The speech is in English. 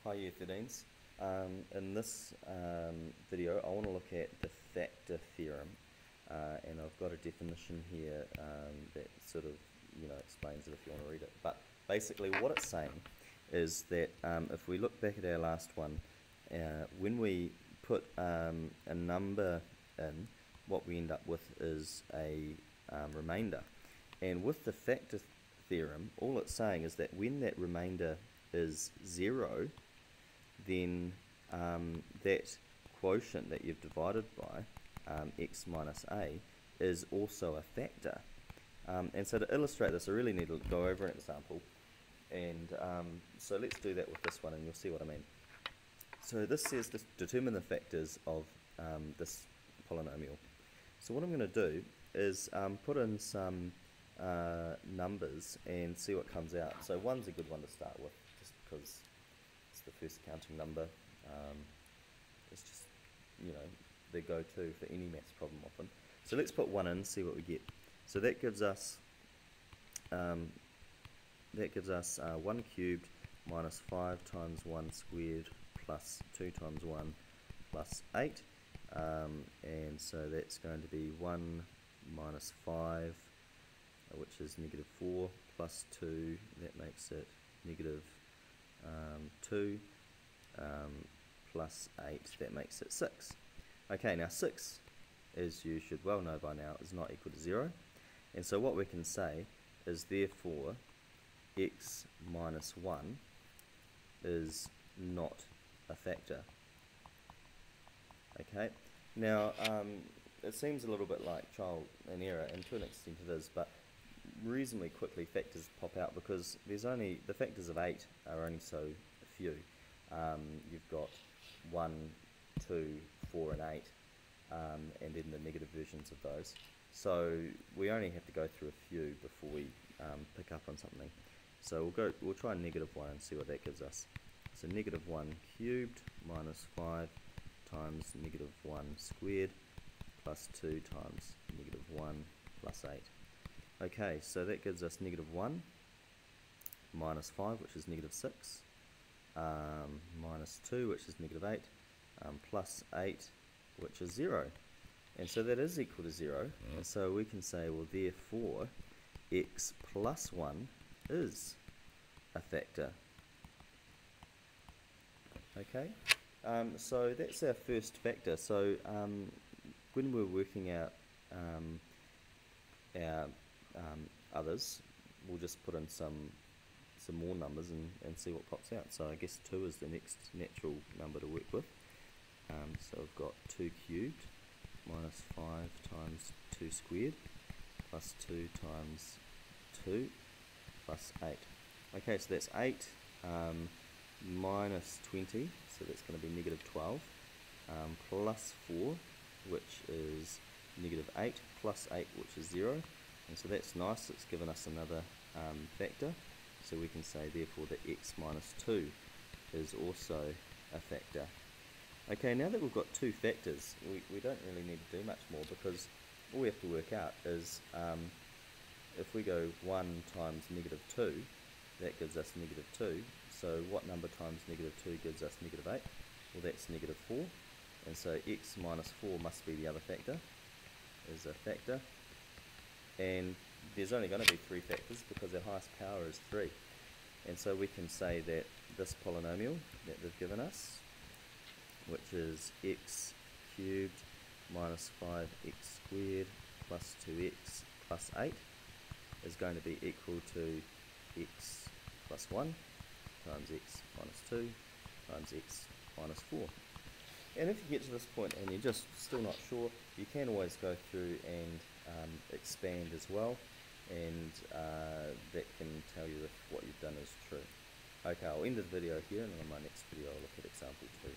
Hi Year 13s. In this video I want to look at the factor theorem, and I've got a definition here that sort of explains it if you want to read it. But basically what it's saying is that if we look back at our last one, when we put a number in, what we end up with is a remainder. And with the factor theorem, all it's saying is that when that remainder is 0, then that quotient that you've divided by, x minus a, is also a factor. And so to illustrate this, I really need to go over an example. And so let's do that with this one, and you'll see what I mean. So this says determine the factors of this polynomial. So what I'm going to do is put in some numbers and see what comes out. So 1's a good one to start with, just because it's the first counting number. It's just, the go-to for any maths problem often. So let's put 1 in, see what we get. So that gives us 1 cubed minus 5 times 1 squared plus 2 times 1 plus 8. And so that's going to be 1 minus 5, which is negative 4, plus 2, that makes it negative 2, plus 8, that makes it 6. Okay, now 6, as you should well know by now, is not equal to 0. And so what we can say is therefore x minus 1 is not a factor. Okay, now it seems a little bit like trial and error, and to an extent it is, but reasonably quickly factors pop out because there's only, the factors of 8 are only so few. You've got 1, 2, 4 and 8, and then the negative versions of those. So we only have to go through a few before we pick up on something. So we'll try negative 1 and see what that gives us. So negative 1 cubed minus 5 times negative 1 squared plus 2 times negative 1 plus 8. Okay, so that gives us negative 1 minus 5, which is negative 6, minus 2, which is negative 8, plus 8, which is 0. And so that is equal to 0. And so we can say, well, therefore, x plus 1 is a factor. Okay, so that's our first factor. So when we're working out our others, we'll just put in some more numbers and see what pops out. So I guess 2 is the next natural number to work with. So we've got 2 cubed minus 5 times 2 squared plus 2 times 2 plus 8. Okay, so that's 8 minus 20, so that's going to be negative 12, plus 4, which is negative 8, plus 8, which is 0. And so that's nice, it's given us another factor. So we can say therefore that x minus 2 is also a factor. Okay, now that we've got two factors, we don't really need to do much more, because all we have to work out is if we go 1 times negative 2, that gives us negative 2. So what number times negative 2 gives us negative 8? Well, that's negative 4. And so x minus 4 must be the other factor, is a factor. And there's only going to be 3 factors because our highest power is 3. And so we can say that this polynomial that they've given us, which is x cubed minus 5x squared plus 2x plus 8, is going to be equal to x plus 1 times x minus 2 times x minus 4. And if you get to this point and you're just still not sure, you can always go through and expand as well, and that can tell you if what you've done is true. Okay, I'll end the video here, and on my next video I'll look at example 2.